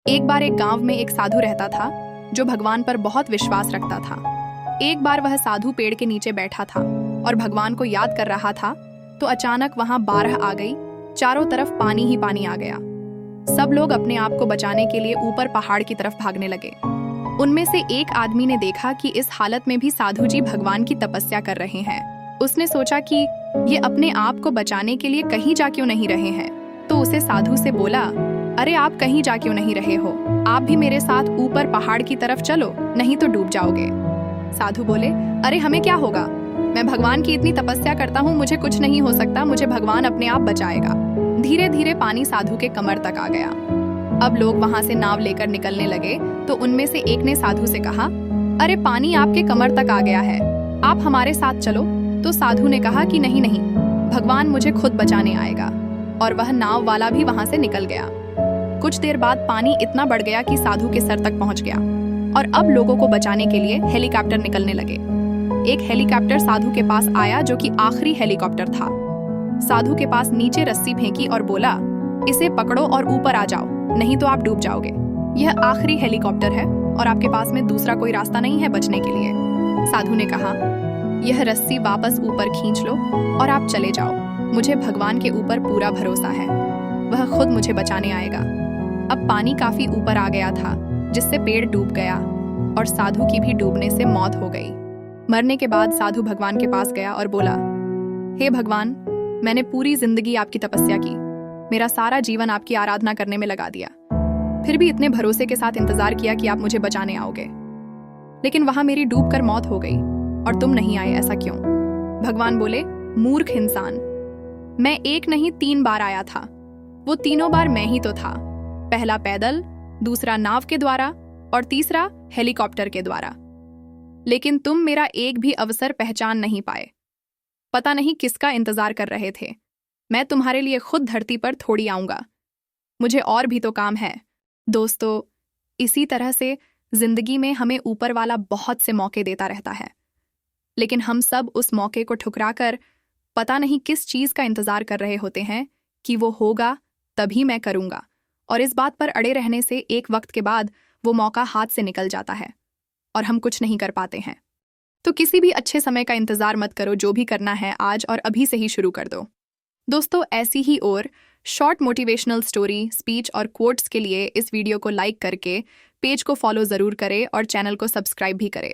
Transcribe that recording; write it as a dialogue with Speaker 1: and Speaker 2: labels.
Speaker 1: एक बार एक गांव में एक साधु रहता था जो भगवान पर बहुत विश्वास रखता था। एक बार वह साधु पेड़ के नीचे बैठा था और भगवान को याद कर रहा था तो अचानक वहां बाढ़ आ गई। चारों तरफ पानी ही पानी आ गया। सब लोग अपने आप को बचाने के लिए ऊपर पहाड़ की तरफ भागने लगे। उनमें से एक आदमी ने देखा कि इस हालत में भी साधु जी भगवान की तपस्या कर रहे हैं। उसने सोचा कि ये अपने आप को बचाने के लिए कहीं जा क्यों नहीं रहे हैं, तो उसे साधु से बोला, अरे आप कहीं जा क्यों नहीं रहे हो, आप भी मेरे साथ ऊपर पहाड़ की तरफ चलो, नहीं तो डूब जाओगे। साधु बोले, अरे हमें क्या होगा, मैं भगवान की इतनी तपस्या करता हूँ, मुझे कुछ नहीं हो सकता, मुझे भगवान अपने आप बचाएगा। धीरे धीरे पानी साधु के कमर तक आ गया। अब लोग वहां से नाव लेकर निकलने लगे तो उनमें से एक ने साधु से कहा, अरे पानी आपके कमर तक आ गया है, आप हमारे साथ चलो। तो साधु ने कहा कि नहीं नहीं, भगवान मुझे खुद बचाने आएगा। और वह नाव वाला भी वहां से निकल गया। कुछ देर बाद पानी इतना बढ़ गया कि साधु के सर तक पहुंच गया और अब लोगों को बचाने के लिए हेलीकॉप्टर निकलने लगे। एक हेलीकॉप्टर साधु के पास आया जो कि आखिरी हेलीकॉप्टर था। साधु के पास नीचे रस्सी फेंकी और बोला, इसे पकड़ो और ऊपर आ जाओ, नहीं तो आप डूब जाओगे। यह आखिरी हेलीकॉप्टर है और आपके पास में दूसरा कोई रास्ता नहीं है बचने के लिए। साधु ने कहा, यह रस्सी वापस ऊपर खींच लो और आप चले जाओ, मुझे भगवान के ऊपर पूरा भरोसा है, वह खुद मुझे बचाने आएगा। अब पानी काफी ऊपर आ गया था जिससे पेड़ डूब गया और साधु की भी डूबने से मौत हो गई। मरने के बाद साधु भगवान के पास गया और बोला, हे भगवान, मैंने पूरी जिंदगी आपकी तपस्या की, मेरा सारा जीवन आपकी आराधना करने में लगा दिया, फिर भी इतने भरोसे के साथ इंतजार किया कि आप मुझे बचाने आओगे, लेकिन वहां मेरी डूबकर मौत हो गई और तुम नहीं आए, ऐसा क्यों? भगवान बोले, मूर्ख इंसान, मैं एक नहीं 3 बार आया था, वो तीनों बार मैं ही तो था। पहला पैदल, दूसरा नाव के द्वारा और तीसरा हेलीकॉप्टर के द्वारा, लेकिन तुम मेरा एक भी अवसर पहचान नहीं पाए। पता नहीं किसका इंतजार कर रहे थे। मैं तुम्हारे लिए खुद धरती पर थोड़ी आऊंगा, मुझे और भी तो काम है। दोस्तों, इसी तरह से जिंदगी में हमें ऊपर वाला बहुत से मौके देता रहता है, लेकिन हम सब उस मौके को ठुकराकर पता नहीं किस चीज का इंतजार कर रहे होते हैं कि वो होगा तभी मैं करूंगा, और इस बात पर अड़े रहने से एक वक्त के बाद वो मौका हाथ से निकल जाता है और हम कुछ नहीं कर पाते हैं। तो किसी भी अच्छे समय का इंतजार मत करो, जो भी करना है आज और अभी से ही शुरू कर दो। दोस्तों, ऐसी ही और शॉर्ट मोटिवेशनल स्टोरी, स्पीच और कोट्स के लिए इस वीडियो को लाइक करके पेज को फॉलो जरूर करें और चैनल को सब्सक्राइब भी करें।